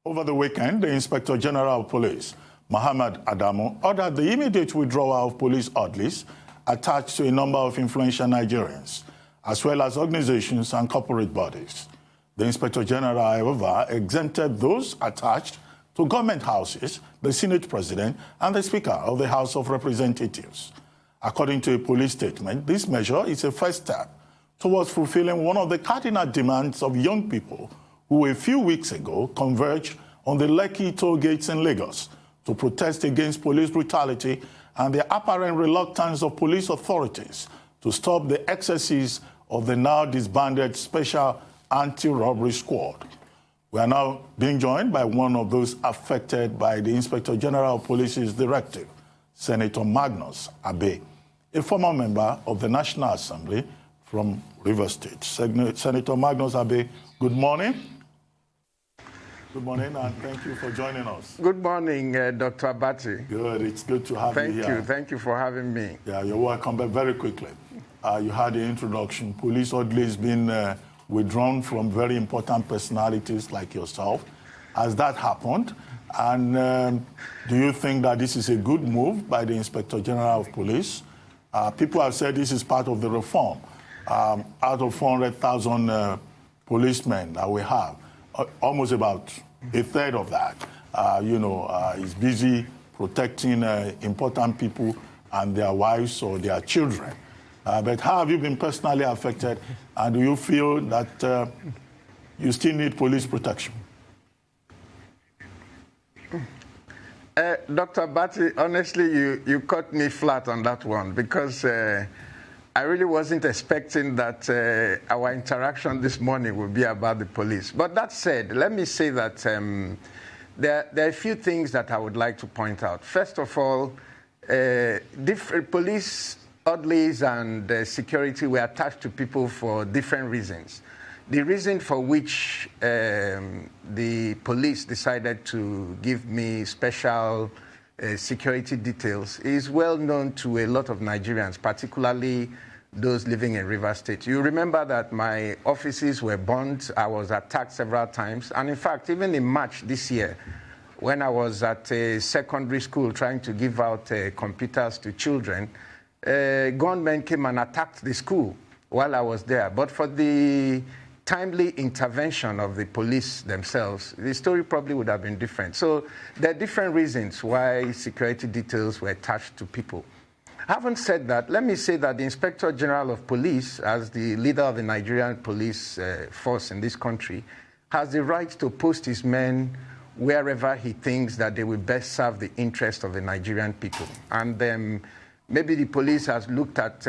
Over the weekend, the Inspector General of Police, Mohammed Adamu, ordered the immediate withdrawal of police orderlies attached to a number of influential Nigerians, as well as organizations and corporate bodies. The Inspector General, however, exempted those attached to government houses, the Senate President, and the Speaker of the House of Representatives. According to a police statement, this measure is a first step towards fulfilling one of the cardinal demands of young people who a few weeks ago converged on the Lekki toll gates in Lagos to protest against police brutality and the apparent reluctance of police authorities to stop the excesses of the now disbanded Special Anti-Robbery Squad. We are now being joined by one of those affected by the Inspector General of Police's directive, Senator Magnus Abe, a former member of the National Assembly from Rivers State. Senator Magnus Abe, good morning. Good morning, and thank you for joining us. Good morning, Dr. Abati. Good, it's good to have you here. Thank you for having me. Yeah, you're welcome, but very quickly. You had the introduction. Police orderlies been withdrawn from very important personalities like yourself. Has that happened? And do you think that this is a good move by the Inspector General of Police? People have said this is part of the reform. Out of 400,000 policemen that we have, almost about a third of that, is busy protecting important people and their wives or their children. But how have you been personally affected, and do you feel that you still need police protection? Dr. Abati, honestly, you caught me flat on that one because I really wasn't expecting that our interaction this morning would be about the police. But that said, let me say that there are a few things that I would like to point out. First of all, different police orderlies and security were attached to people for different reasons. The reason for which the police decided to give me special security details is well known to a lot of Nigerians, particularly those living in Rivers State. You remember that my offices were bombed. I was attacked several times. And in fact, even in March this year, when I was at a secondary school trying to give out computers to children, gunmen came and attacked the school while I was there. But for the timely intervention of the police themselves, the story probably would have been different. So there are different reasons why security details were attached to people. Having said that, let me say that the Inspector General of Police, as the leader of the Nigerian police force in this country, has the right to post his men wherever he thinks that they will best serve the interest of the Nigerian people. And maybe the police has looked at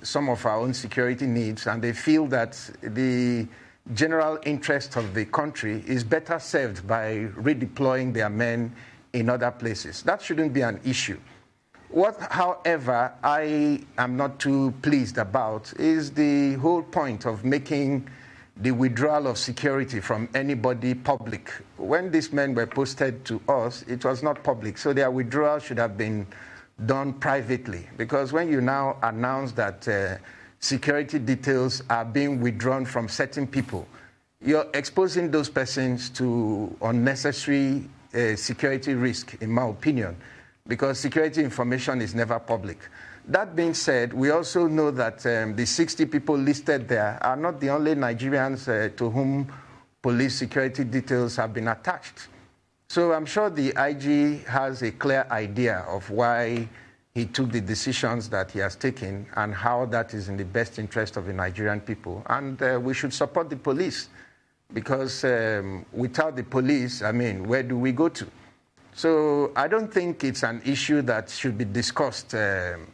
some of our own security needs, and they feel that the general interest of the country is better served by redeploying their men in other places. That shouldn't be an issue. What, however, I am not too pleased about is the whole point of making the withdrawal of security from anybody public. When these men were posted to us, it was not public, so their withdrawal should have been done privately. Because when you now announce that security details are being withdrawn from certain people, you're exposing those persons to unnecessary security risk, in my opinion, because security information is never public. That being said, we also know that the 60 people listed there are not the only Nigerians to whom police security details have been attached. So I'm sure the IG has a clear idea of why he took the decisions that he has taken and how that is in the best interest of the Nigerian people. And we should support the police because without the police, where do we go to? So I don't think it's an issue that should be discussed on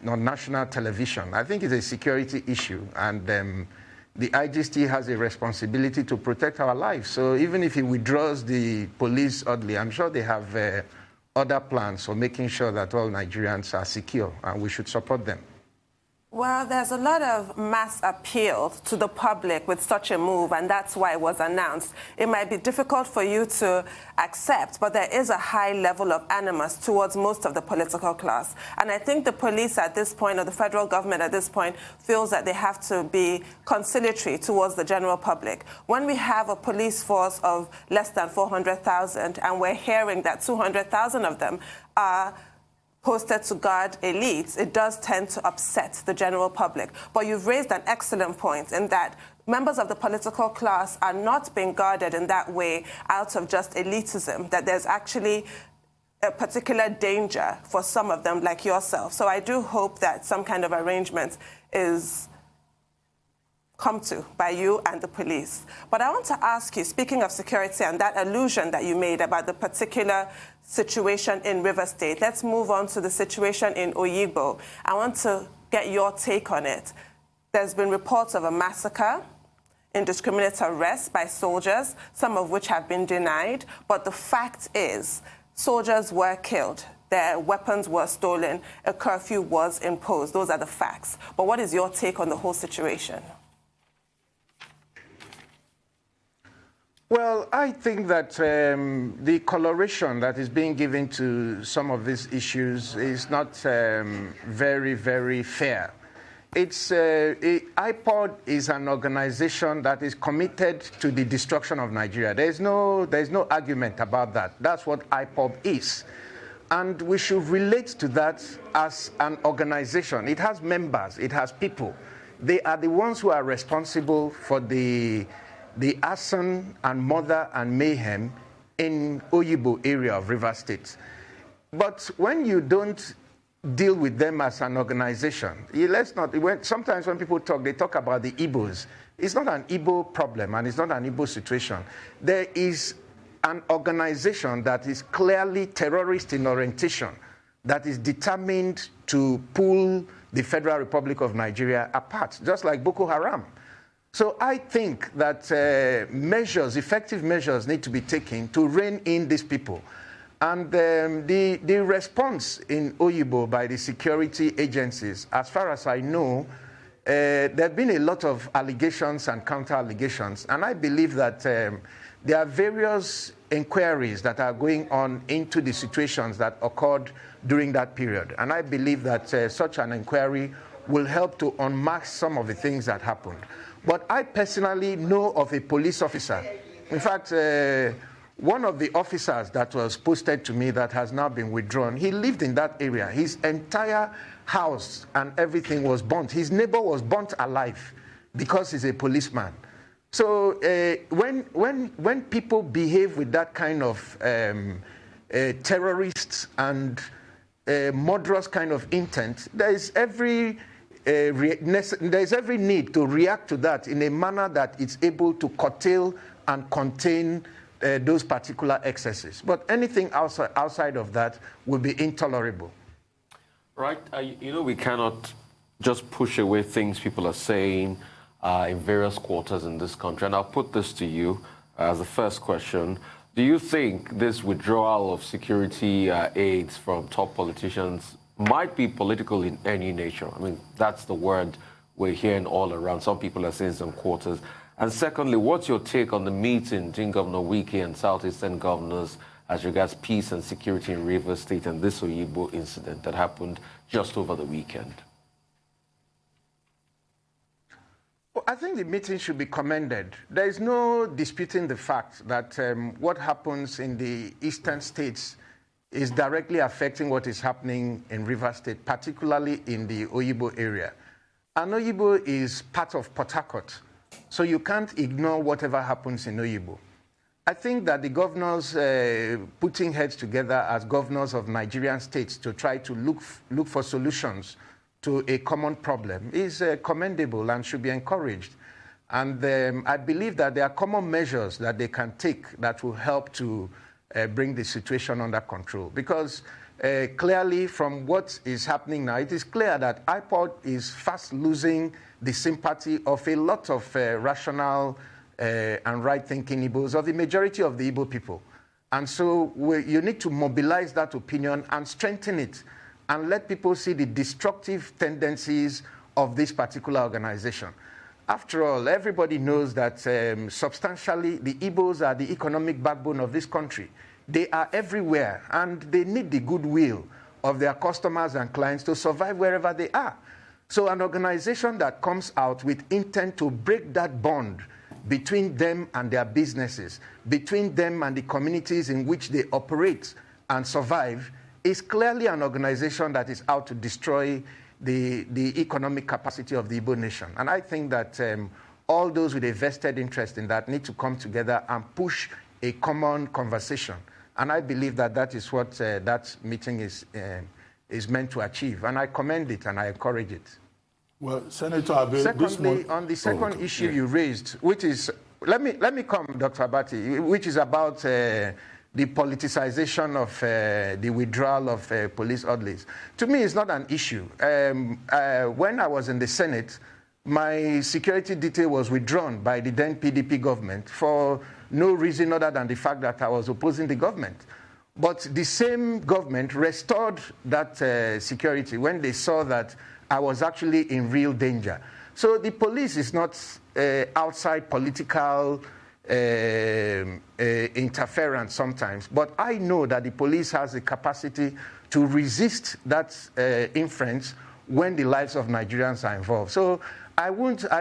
national television. I think it's a security issue, and the IGST has a responsibility to protect our lives. So even if he withdraws the police orderly, I'm sure they have other plans for making sure that all Nigerians are secure, and we should support them. Well, there's a lot of mass appeal to the public with such a move, and that's why it was announced. It might be difficult for you to accept, but there is a high level of animus towards most of the political class. And I think the police at this point, or the federal government at this point, feels that they have to be conciliatory towards the general public. When we have a police force of less than 400,000, and we're hearing that 200,000 of them are posted to guard elites, it does tend to upset the general public. But you've raised an excellent point in that members of the political class are not being guarded in that way out of just elitism, that there's actually a particular danger for some of them, like yourself. So I do hope that some kind of arrangement is come to by you and the police. But I want to ask you, speaking of security and that allusion that you made about the particular situation in River State, let's move on to the situation in Oyigbo. I want to get your take on it. There's been reports of a massacre, indiscriminate arrests by soldiers, some of which have been denied. But the fact is, soldiers were killed. Their weapons were stolen. A curfew was imposed. Those are the facts. But what is your take on the whole situation? Well, I think that the coloration that is being given to some of these issues is not very, very fair. IPOD is an organization that is committed to the destruction of Nigeria. There's no argument about that. That's what IPOD is. And we should relate to that as an organization. It has members. It has people. They are the ones who are responsible for the arson and murder and mayhem in Oyigbo area of River State. But when you don't deal with them as an organization, sometimes when people talk, they talk about the Igbos. It's not an Igbo problem and it's not an Igbo situation. There is an organization that is clearly terrorist in orientation, that is determined to pull the Federal Republic of Nigeria apart, just like Boko Haram. So I think that effective measures need to be taken to rein in these people. And the response in Oyigbo by the security agencies, as far as I know, there have been a lot of allegations and counter-allegations. And I believe that there are various inquiries that are going on into the situations that occurred during that period. And I believe that such an inquiry will help to unmask some of the things that happened. But I personally know of a police officer. In fact, one of the officers that was posted to me that has now been withdrawn, he lived in that area. His entire house and everything was burnt. His neighbor was burnt alive because he's a policeman. So when people behave with that kind of terrorists and murderous kind of intent, there's every need to react to that in a manner that it's able to curtail and contain those particular excesses. But anything outside of that will be intolerable. Right. We cannot just push away things people are saying in various quarters in this country. And I'll put this to you as the first question. Do you think this withdrawal of security aids from top politicians might be political in any nature? I mean, that's the word we're hearing all around. Some people are saying some quarters. And secondly, what's your take on the meeting between Governor Wike and Southeastern governors as regards peace and security in Rivers State and this Oyigbo incident that happened just over the weekend? Well, I think the meeting should be commended. There is no disputing the fact that what happens in the eastern states is directly affecting what is happening in Rivers State, particularly in the Oyigbo area. And Oyigbo is part of Port Harcourt, so you can't ignore whatever happens in Oyigbo. I think that the governors putting heads together as governors of Nigerian states to try to look for solutions to a common problem is commendable and should be encouraged. And I believe that there are common measures that they can take that will help to bring the situation under control. Because clearly from what is happening now, it is clear that IPOD is fast losing the sympathy of a lot of rational and right-thinking Igbos, of the majority of the Igbo people. And so you need to mobilize that opinion and strengthen it and let people see the destructive tendencies of this particular organization. After all, everybody knows that substantially the Igbos are the economic backbone of this country. They are everywhere, and they need the goodwill of their customers and clients to survive wherever they are. So an organization that comes out with intent to break that bond between them and their businesses, between them and the communities in which they operate and survive, is clearly an organization that is out to destroy the economic capacity of the Igbo nation. And I think that all those with a vested interest in that need to come together and push a common conversation. And I believe that that is what that meeting is meant to achieve. And I commend it and I encourage it. Well, Senator Abe, secondly, on the second issue you raised, which is, let me come, Dr. Abati, which is about the politicization of the withdrawal of police orderlies. To me, it's not an issue. When I was in the Senate, my security detail was withdrawn by the then PDP government for no reason other than the fact that I was opposing the government. But the same government restored that security when they saw that I was actually in real danger. So the police is not outside political interference sometimes, but I know that the police has the capacity to resist that influence when the lives of Nigerians are involved. So I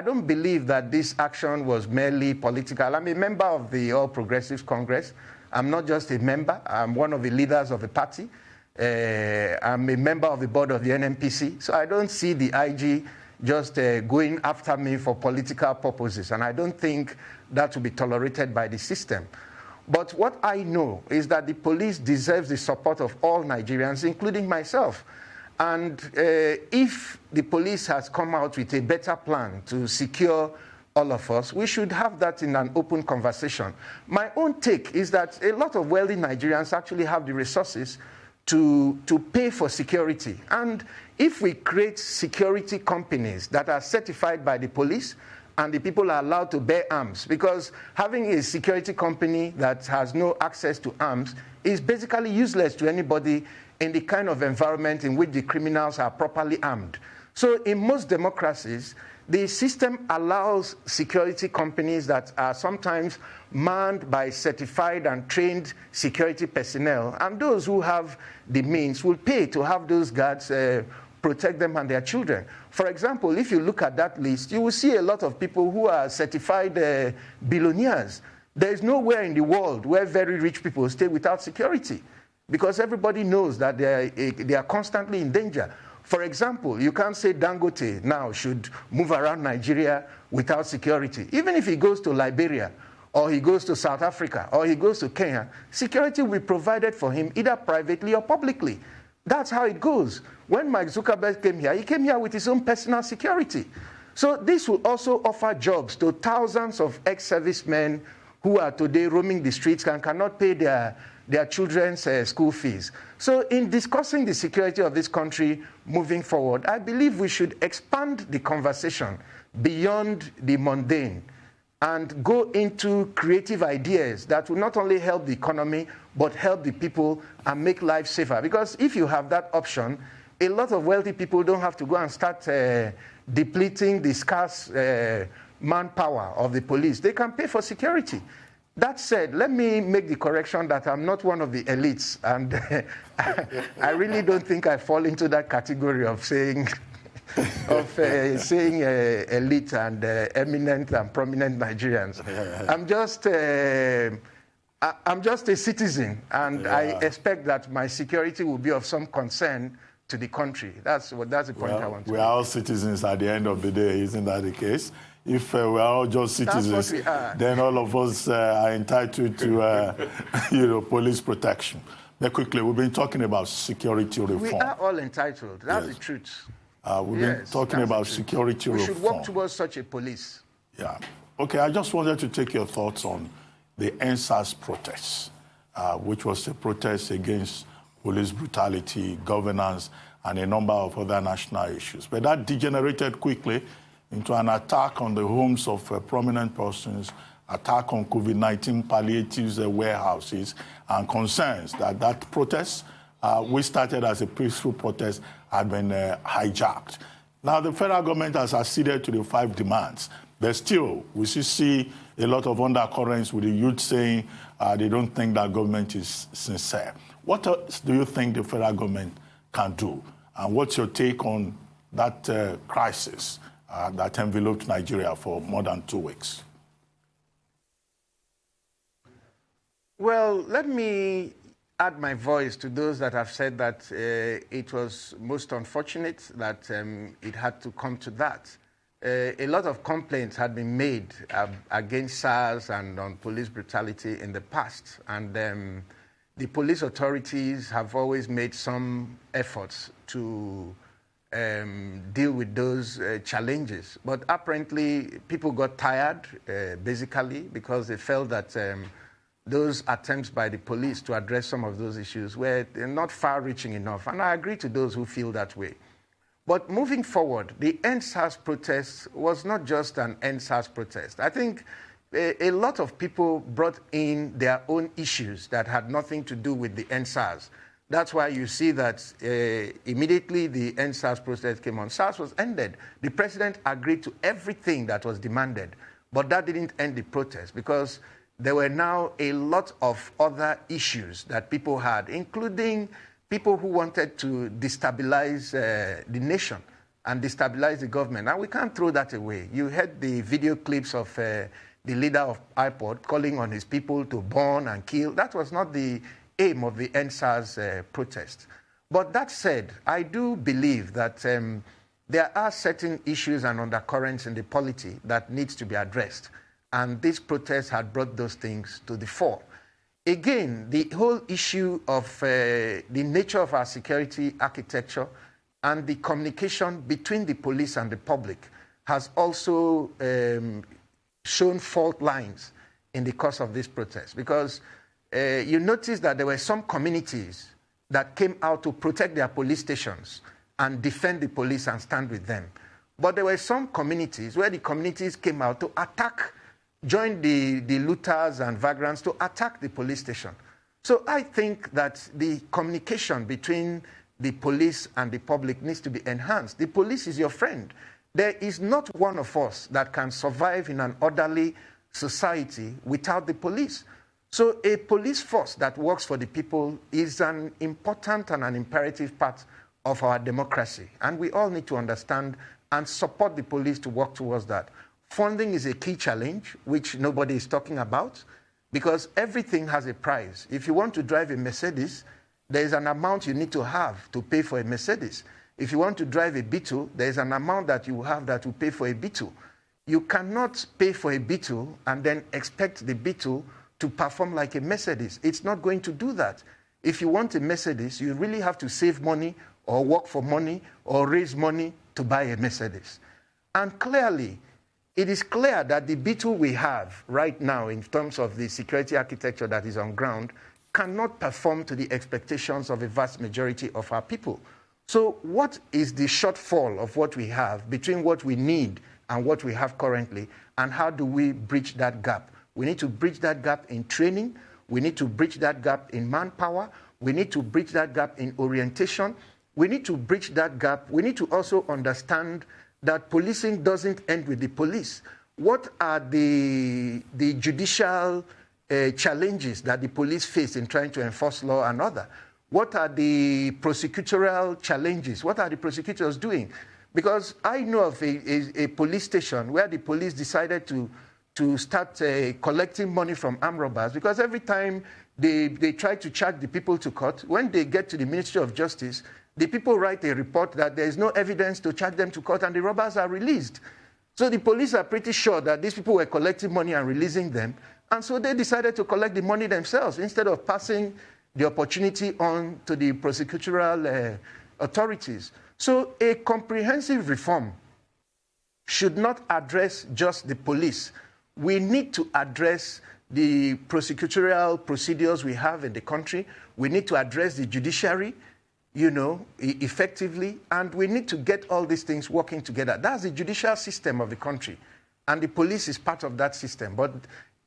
don't believe that this action was merely political. I'm a member of the All Progressives Congress. I'm not just a member. I'm one of the leaders of the party. I'm a member of the board of the NNPC. So I don't see the IG just going after me for political purposes. And I don't think that will be tolerated by the system. But what I know is that the police deserves the support of all Nigerians, including myself. And if the police has come out with a better plan to secure all of us, we should have that in an open conversation. My own take is that a lot of wealthy Nigerians actually have the resources to pay for security. And if we create security companies that are certified by the police and the people are allowed to bear arms, because having a security company that has no access to arms is basically useless to anybody in the kind of environment in which the criminals are properly armed. So in most democracies, the system allows security companies that are sometimes manned by certified and trained security personnel, and those who have the means will pay to have those guards protect them and their children. For example, if you look at that list, you will see a lot of people who are certified billionaires. There is nowhere in the world where very rich people stay without security, because everybody knows that they are constantly in danger. For example, you can't say Dangote now should move around Nigeria without security. Even if he goes to Liberia, or he goes to South Africa, or he goes to Kenya, security will be provided for him either privately or publicly. That's how it goes. When Mark Zuckerberg came here, he came here with his own personal security. So this will also offer jobs to thousands of ex-servicemen who are today roaming the streets and cannot pay their children's school fees. So in discussing the security of this country moving forward, I believe we should expand the conversation beyond the mundane and go into creative ideas that will not only help the economy, but help the people and make life safer. Because if you have that option, a lot of wealthy people don't have to go and start depleting the scarce manpower of the police. They can pay for security. That said, let me make the correction that I'm not one of the elites, and I really don't think I fall into that category of saying elite and eminent and prominent Nigerians. I'm just a citizen, and I expect that my security will be of some concern to the country. That's the point I want to make. We are all citizens at the end of the day, isn't that the case? If we are all just citizens, then all of us are entitled to police protection. But quickly, we've been talking about security reform. We are all entitled. That's the truth. We've been talking about security reform. We should work towards such a police. Yeah. Okay, I just wanted to take your thoughts on the Sars protests, which was a protest against police brutality, governance, and a number of other national issues. But that degenerated quickly into an attack on the homes of prominent persons, attack on COVID-19 palliatives warehouses, and concerns that protest, which started as a peaceful protest, had been hijacked. Now, the federal government has acceded to the 5 demands, but still, we see a lot of undercurrents with the youth saying they don't think that government is sincere. What else do you think the federal government can do? And what's your take on that crisis that enveloped Nigeria for more than 2 weeks? Well, let me add my voice to those that have said that it was most unfortunate that it had to come to that. A lot of complaints had been made against Sars and on police brutality in the past. And the police authorities have always made some efforts to deal with those challenges. But apparently, people got tired, basically, because they felt that those attempts by the police to address some of those issues were not far-reaching enough. And I agree to those who feel that way. But moving forward, the End SARS protest was not just an End SARS protest. I think a lot of people brought in their own issues that had nothing to do with the End SARS. That's why you see that immediately the End SARS protest came on. SARS was ended. The president agreed to everything that was demanded. But that didn't end the protest because there were now a lot of other issues that people had, including people who wanted to destabilize the nation and destabilize the government. And we can't throw that away. You heard the video clips of the leader of IPOD calling on his people to burn and kill. That was not the aim of the End SARS protest. But that said, I do believe that there are certain issues and undercurrents in the polity that needs to be addressed. And this protest had brought those things to the fore. Again, the whole issue of the nature of our security architecture and the communication between the police and the public has also shown fault lines in the course of this protest. Because you notice that there were some communities that came out to protect their police stations and defend the police and stand with them. But there were some communities where the communities came out to attack, join the looters and vagrants to attack the police station. So I think that the communication between the police and the public needs to be enhanced. The police is your friend. There is not one of us that can survive in an orderly society without the police. So a police force that works for the people is an important and an imperative part of our democracy. And we all need to understand and support the police to work towards that. Funding is a key challenge, which nobody is talking about, because everything has a price. If you want to drive a Mercedes, there is an amount you need to have to pay for a Mercedes. If you want to drive a Beetle, there is an amount that you have that will pay for a Beetle. You cannot pay for a Beetle and then expect the Beetle to perform like a Mercedes. It's not going to do that. If you want a Mercedes, you really have to save money or work for money or raise money to buy a Mercedes. And clearly, it is clear that the Beetle we have right now in terms of the security architecture that is on ground cannot perform to the expectations of a vast majority of our people. So what is the shortfall of what we have between what we need and what we have currently, and how do we bridge that gap? We need to bridge that gap in training. We need to bridge that gap in manpower. We need to bridge that gap in orientation. We need to bridge that gap. We need to also understand that policing doesn't end with the police. What are the judicial challenges that the police face in trying to enforce law and order? What are the prosecutorial challenges? What are the prosecutors doing? Because I know of a police station where the police decided to start collecting money from armed robbers, because every time they try to charge the people to court, when they get to the Ministry of Justice, the people write a report that there is no evidence to charge them to court and the robbers are released. So the police are pretty sure that these people were collecting money and releasing them. And so they decided to collect the money themselves instead of passing the opportunity on to the prosecutorial authorities. So a comprehensive reform should not address just the police. We need to address the prosecutorial procedures we have in the country. We need to address the judiciary, effectively, and we need to get all these things working together. That's the judicial system of the country, and the police is part of that system. But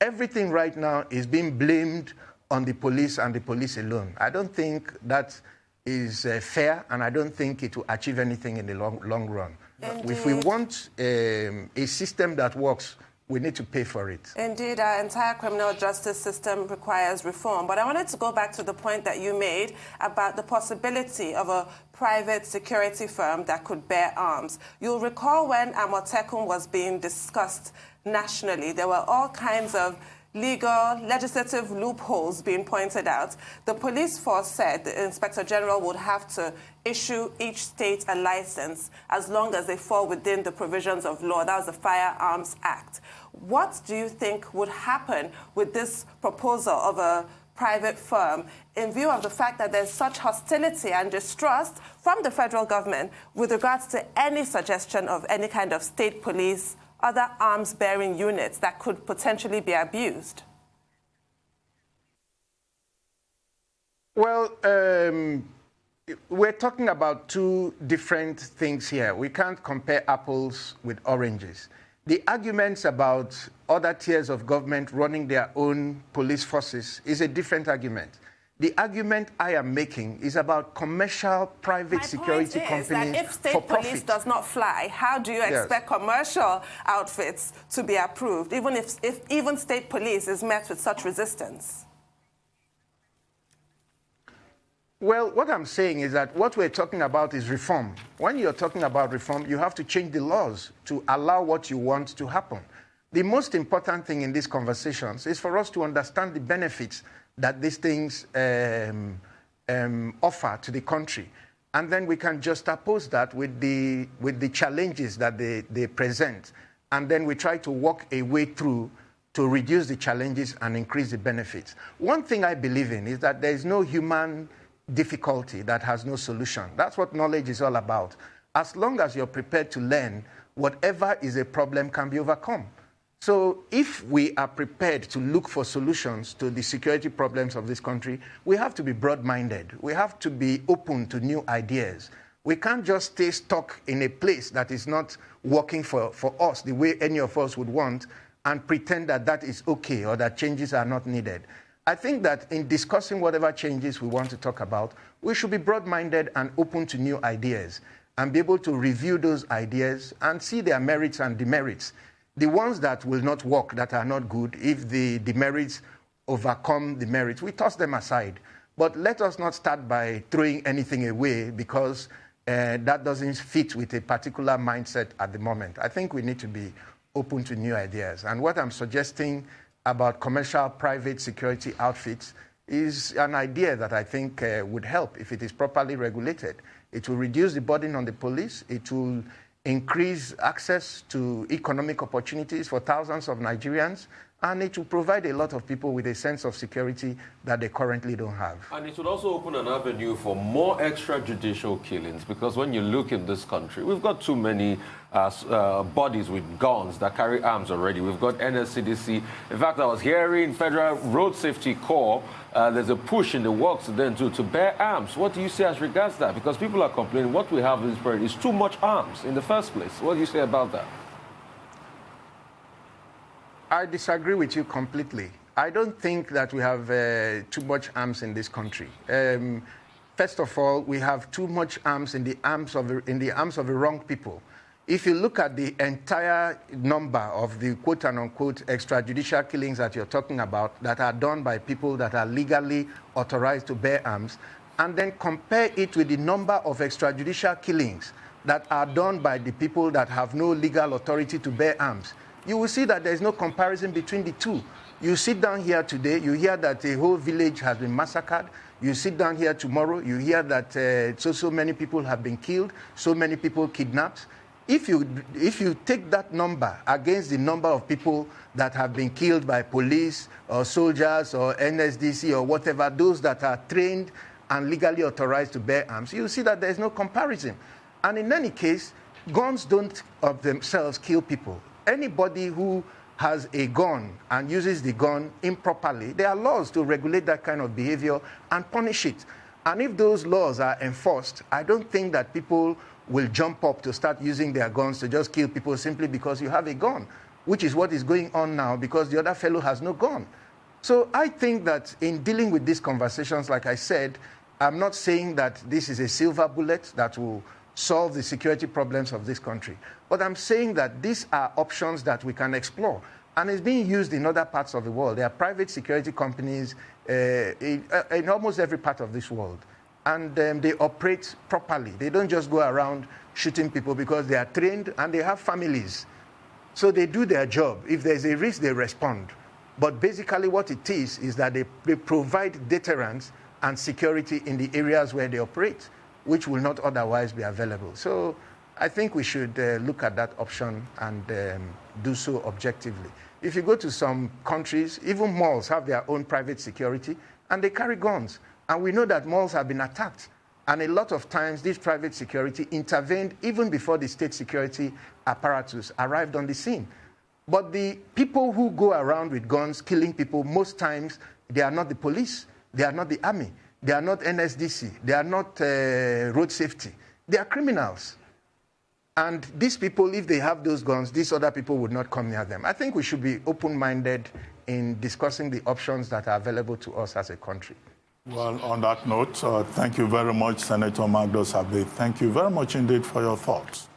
everything right now is being blamed on the police and the police alone. I don't think that is fair, and I don't think it will achieve anything in the long run. Indeed. If we want a system that works, we need to pay for it. Indeed, our entire criminal justice system requires reform. But I wanted to go back to the point that you made about the possibility of a private security firm that could bear arms. You'll recall when Amotekun was being discussed nationally, there were all kinds of legal, legislative loopholes being pointed out. The police force said the Inspector General would have to issue each state a license as long as they fall within the provisions of law. That was the Firearms Act. What do you think would happen with this proposal of a private firm in view of the fact that there's such hostility and distrust from the federal government with regards to any suggestion of any kind of state police, other arms-bearing units that could potentially be abused? Well, we're talking about two different things here. We can't compare apples with oranges. The arguments about other tiers of government running their own police forces is a different argument. The argument I am making is about commercial private security companies that if state for police profit. does not fly, how do you expect commercial outfits to be approved, even if even state police is met with such resistance? Well, what I'm saying is that what we're talking about is reform. When you're talking about reform, you have to change the laws to allow what you want to happen. The most important thing in these conversations is for us to understand the benefits that these things offer to the country. And then we can just oppose that with the challenges that they present. And then we try to walk a way through to reduce the challenges and increase the benefits. One thing I believe in is that there is no human difficulty that has no solution. That's what knowledge is all about. As long as you're prepared to learn, whatever is a problem can be overcome. So if we are prepared to look for solutions to the security problems of this country, we have to be broad-minded. We have to be open to new ideas. We can't just stay stuck in a place that is not working for us the way any of us would want and pretend that that is okay or that changes are not needed. I think that in discussing whatever changes we want to talk about, we should be broad-minded and open to new ideas and be able to review those ideas and see their merits and demerits. The ones that will not work, that are not good, if the demerits overcome the merits, we toss them aside. But let us not start by throwing anything away because that doesn't fit with a particular mindset at the moment. I think we need to be open to new ideas. And what I'm suggesting about commercial private security outfits is an idea that I think would help if it is properly regulated. It will reduce the burden on the police. It will increase access to economic opportunities for thousands of Nigerians, and it will provide a lot of people with a sense of security that they currently don't have. And it would also open an avenue for more extrajudicial killings, because when you look in this country, we've got too many bodies with guns that carry arms already. We've got NSCDC. In fact, I was hearing Federal Road Safety Corps, there's a push in the works then to bear arms. What do you say as regards that? Because people are complaining what we have in this period is too much arms in the first place. What do you say about that? I disagree with you completely. I don't think that we have too much arms in this country. First of all, we have too much arms in the arms of the wrong people. If you look at the entire number of the quote-unquote extrajudicial killings that you're talking about that are done by people that are legally authorized to bear arms, and then compare it with the number of extrajudicial killings that are done by the people that have no legal authority to bear arms, you will see that there is no comparison between the two. You sit down here today, you hear that a whole village has been massacred. You sit down here tomorrow, you hear that so many people have been killed, so many people kidnapped. If you take that number against the number of people that have been killed by police or soldiers or NSDC or whatever, those that are trained and legally authorized to bear arms, you see that there is no comparison. And in any case, guns don't of themselves kill people. Anybody who has a gun and uses the gun improperly, there are laws to regulate that kind of behavior and punish it. And if those laws are enforced, I don't think that people will jump up to start using their guns to just kill people simply because you have a gun, which is what is going on now because the other fellow has no gun. So I think that in dealing with these conversations, like I said, I'm not saying that this is a silver bullet that will solve the security problems of this country. But I'm saying that these are options that we can explore. And it's being used in other parts of the world. There are private security companies in almost every part of this world. And they operate properly. They don't just go around shooting people because they are trained and they have families. So they do their job. If there's a risk, they respond. But basically what it is that they provide deterrence and security in the areas where they operate, which will not otherwise be available. So I think we should look at that option and do so objectively. If you go to some countries, even malls have their own private security, and they carry guns. And we know that malls have been attacked. And a lot of times, this private security intervened even before the state security apparatus arrived on the scene. But the people who go around with guns killing people, most times, they are not the police. They are not the army. They are not NSDC. They are not road safety. They are criminals. And these people, if they have those guns, these other people would not come near them. I think we should be open-minded in discussing the options that are available to us as a country. Well, on that note, thank you very much, Senator Magnus Abe. Thank you very much indeed for your thoughts.